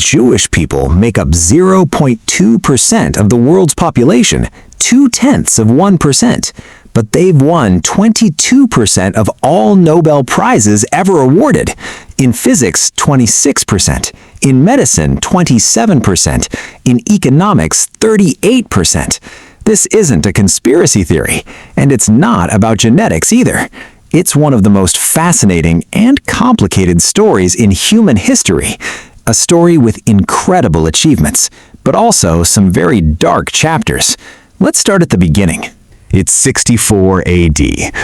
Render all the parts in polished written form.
Jewish people make up 0.2% of the world's population, 0.2%, but they've won 22% of all Nobel Prizes ever awarded. In physics, 26%. In medicine, 27%. In economics, 38%. This isn't a conspiracy theory, and it's not about genetics either. It's one of the most fascinating and complicated stories in human history. A story with incredible achievements, but also some very dark chapters. Let's start at the beginning. It's 64 AD.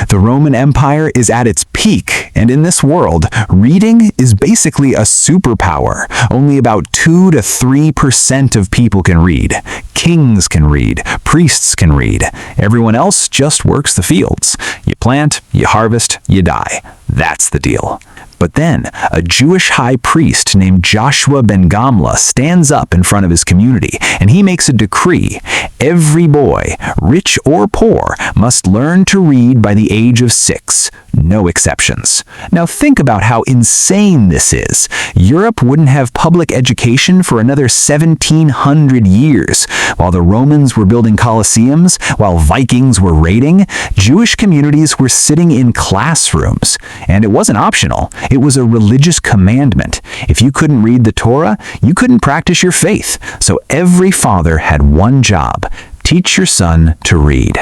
The Roman Empire is at its peak, and in this world, reading is basically a superpower. Only about 2 to 3% of people can read. Kings can read. Priests can read. Everyone else just works the fields. You plant, you harvest, you die. That's the deal. But then, a Jewish high priest named Joshua ben Gamla stands up in front of his community, and he makes a decree. Every boy, rich or poor, must learn to read by the age of 6. No exceptions. Now think about how insane this is. Europe wouldn't have public education for another 1700 years. While the Romans were building colosseums, while Vikings were raiding, Jewish communities were sitting in classrooms. And it wasn't optional. It was a religious commandment. If you couldn't read the Torah, you couldn't practice your faith. So every father had one job: teach your son to read.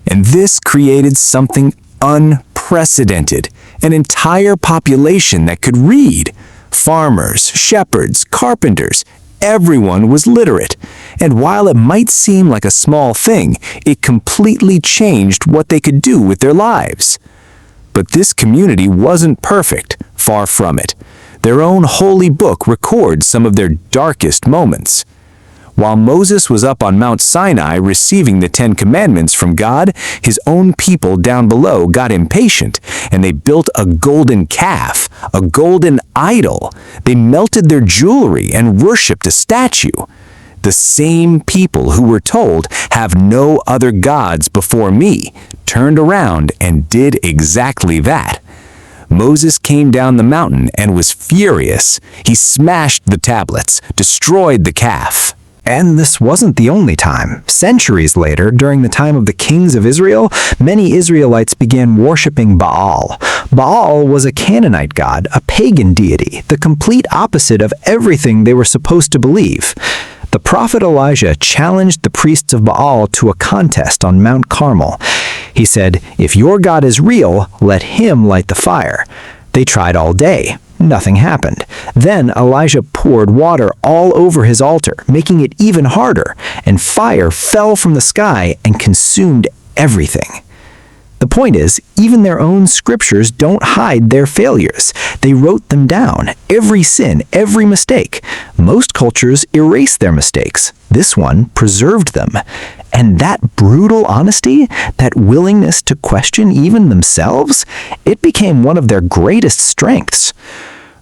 And this created something unprecedented. An entire population that could read. Farmers, shepherds, carpenters, everyone was literate. And while it might seem like a small thing, it completely changed what they could do with their lives. But this community wasn't perfect, far from it. Their own holy book records some of their darkest moments. While Moses was up on Mount Sinai receiving the 10 Commandments from God, his own people down below got impatient, and they built a golden calf, a golden idol. They melted their jewelry and worshipped a statue. The same people who were told, "Have no other gods before me," turned around and did exactly that. Moses came down the mountain and was furious. He smashed the tablets, destroyed the calf. And this wasn't the only time. Centuries later, during the time of the kings of Israel, many Israelites began worshipping Baal. Baal was a Canaanite god, a pagan deity, the complete opposite of everything they were supposed to believe. The prophet Elijah challenged the priests of Baal to a contest on Mount Carmel. He said, "If your God is real, let him light the fire." They tried all day. Nothing happened. Then Elijah poured water all over his altar, making it even harder, and fire fell from the sky and consumed everything. The point is, even their own scriptures don't hide their failures. They wrote them down, every sin, every mistake. Most cultures erase their mistakes. This one preserved them. And that brutal honesty, that willingness to question even themselves, it became one of their greatest strengths.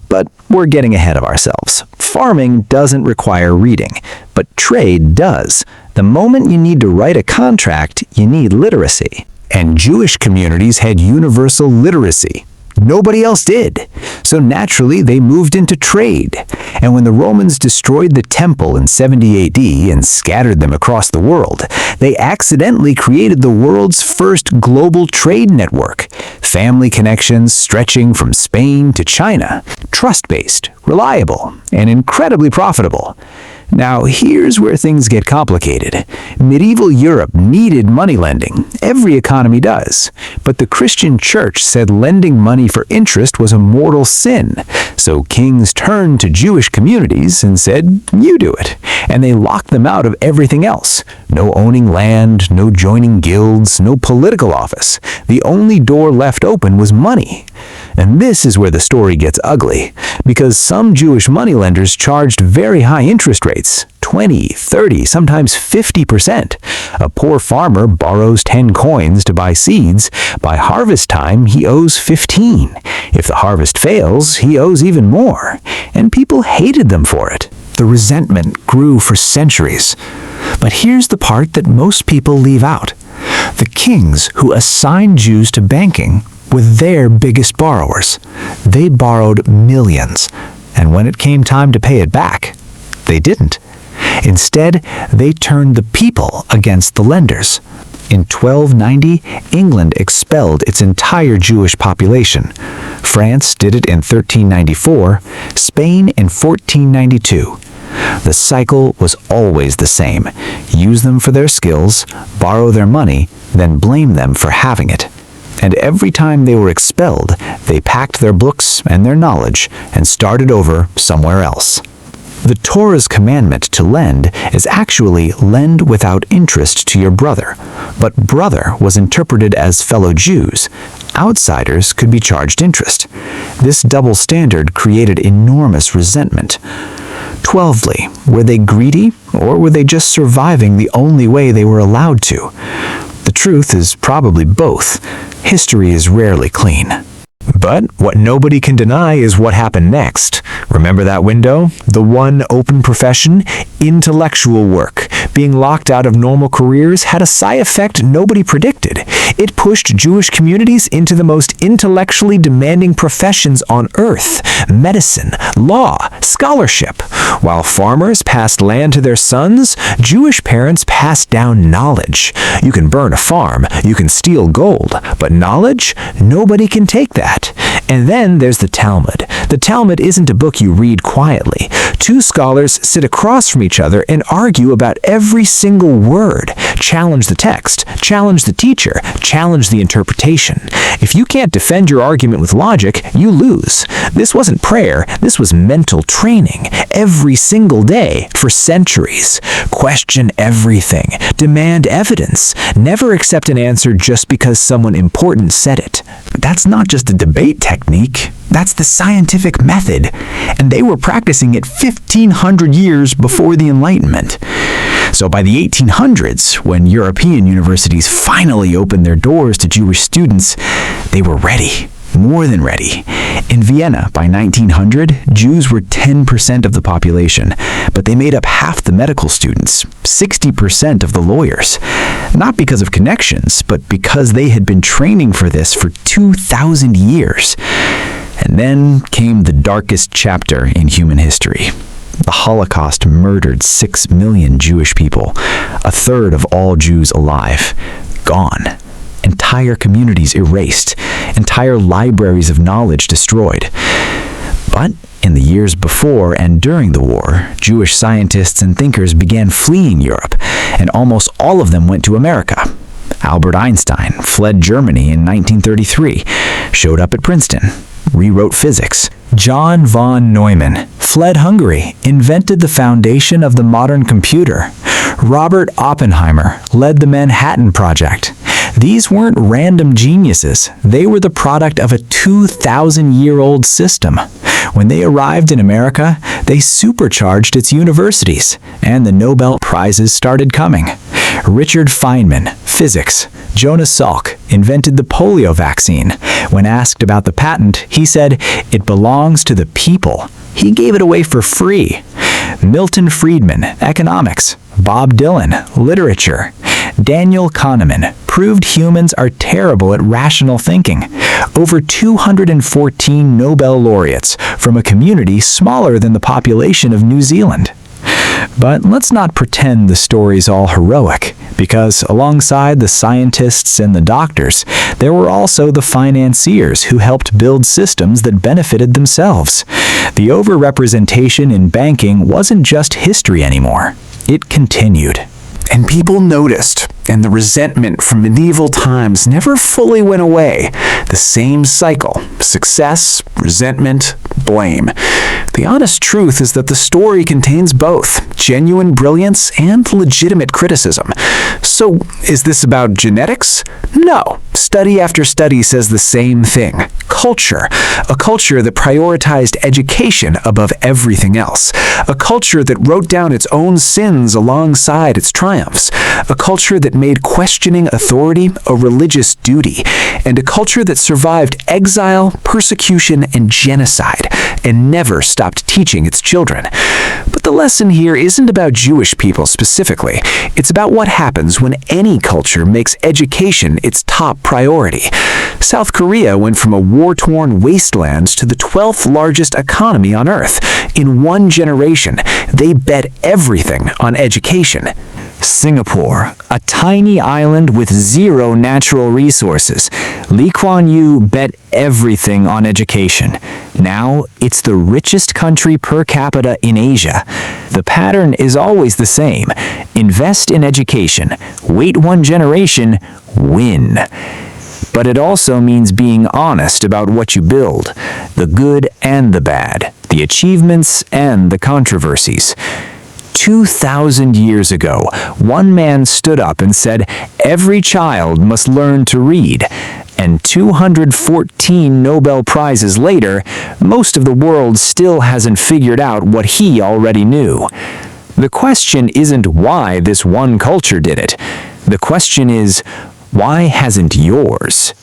But we're getting ahead of ourselves. Farming doesn't require reading, but trade does. The moment you need to write a contract, you need literacy. And Jewish communities had universal literacy. Nobody else did. So naturally, they moved into trade. And when the Romans destroyed the temple in 70 AD and scattered them across the world, they accidentally created the world's first global trade network. Family connections stretching from Spain to China. Trust-based, reliable, and incredibly profitable. Now, here's where things get complicated. Medieval Europe needed money lending. Every economy does. But the Christian church said lending money for interest was a mortal sin. So kings turned to Jewish communities and said, "You do it." And they locked them out of everything else. No owning land, no joining guilds, no political office. The only door left open was money. And this is where the story gets ugly, because some Jewish moneylenders charged very high interest rates, 20, 30, sometimes 50%. A poor farmer borrows 10 coins to buy seeds. By harvest time, he owes 15. If the harvest fails, he owes even more. And people hated them for it. The resentment grew for centuries. But here's the part that most people leave out. The kings who assigned Jews to banking were their biggest borrowers. They borrowed millions, and when it came time to pay it back, They didn't. Instead, they turned the people against the lenders. In 1290, England expelled its entire Jewish population. France did it in 1394, Spain in 1492. The cycle was always the same. Use them for their skills, borrow their money, then blame them for having it. And every time they were expelled, they packed their books and their knowledge and started over somewhere else. The Torah's commandment to lend is actually lend without interest to your brother, but brother was interpreted as fellow Jews. Outsiders could be charged interest. This double standard created enormous resentment. 12thly, were they greedy, or were they just surviving the only way they were allowed to? The truth is probably both. History is rarely clean. But what nobody can deny is what happened next. Remember that window? The one open profession? Intellectual work. Being locked out of normal careers had a side effect nobody predicted. It pushed Jewish communities into the most intellectually demanding professions on earth: medicine, law, scholarship. While farmers passed land to their sons, Jewish parents passed down knowledge. You can burn a farm, you can steal gold, but knowledge? Nobody can take that. And then there's the Talmud. The Talmud isn't a book you read quietly. Two scholars sit across from each other and argue about every single word. Challenge the text, challenge the teacher, challenge the interpretation. If you can't defend your argument with logic, you lose. This wasn't prayer, this was mental training. Every single day for centuries. Question everything. Demand evidence. Never accept an answer just because someone important said it. That's not just a debate technique. That's the scientific method. And they were practicing it 1,500 years before the Enlightenment. So by the 1800s, when European universities finally opened their doors to Jewish students, they were ready. More than ready. In Vienna, by 1900, Jews were 10% of the population, but they made up half the medical students, 60% of the lawyers. Not because of connections, but because they had been training for this for 2,000 years. And then came the darkest chapter in human history. The Holocaust murdered 6 million Jewish people, a third of all Jews alive, gone. Entire communities erased, entire libraries of knowledge destroyed. But in the years before and during the war, Jewish scientists and thinkers began fleeing Europe, and almost all of them went to America. Albert Einstein fled Germany in 1933, showed up at Princeton, rewrote physics. John von Neumann fled Hungary, invented the foundation of the modern computer. Robert Oppenheimer led the Manhattan Project. These weren't random geniuses. They were the product of a 2,000-year-old system. When they arrived in America, they supercharged its universities, and the Nobel Prizes started coming. Richard Feynman, physics. Jonas Salk invented the polio vaccine. When asked about the patent, he said, "It belongs to the people." He gave it away for free. Milton Friedman, economics. Bob Dylan, literature. Daniel Kahneman proved humans are terrible at rational thinking. Over 214 Nobel laureates from a community smaller than the population of New Zealand. But let's not pretend the story's all heroic, because alongside the scientists and the doctors, there were also the financiers who helped build systems that benefited themselves. The overrepresentation in banking wasn't just history anymore. It continued. And people noticed, and the resentment from medieval times never fully went away. The same cycle: success, resentment, blame. The honest truth is that the story contains both genuine brilliance and legitimate criticism. So, is this about genetics? No. Study after study says the same thing. Culture. A culture that prioritized education above everything else. A culture that wrote down its own sins alongside its triumphs. A culture that made questioning authority a religious duty. And a culture that survived exile, persecution, and genocide, and never stopped teaching its children. But the lesson here isn't about Jewish people specifically. It's about what happens when any culture makes education its top priority. South Korea went from a war war-torn wastelands to the 12th largest economy on Earth. In one generation, they bet everything on education. Singapore, a tiny island with zero natural resources. Lee Kuan Yew bet everything on education. Now, it's the richest country per capita in Asia. The pattern is always the same. Invest in education, wait one generation, win. But it also means being honest about what you build, the good and the bad, the achievements and the controversies. 2,000 years ago, one man stood up and said, "Every child must learn to read." And 214 Nobel Prizes later, most of the world still hasn't figured out what he already knew. The question isn't why this one culture did it. The question is, why hasn't yours?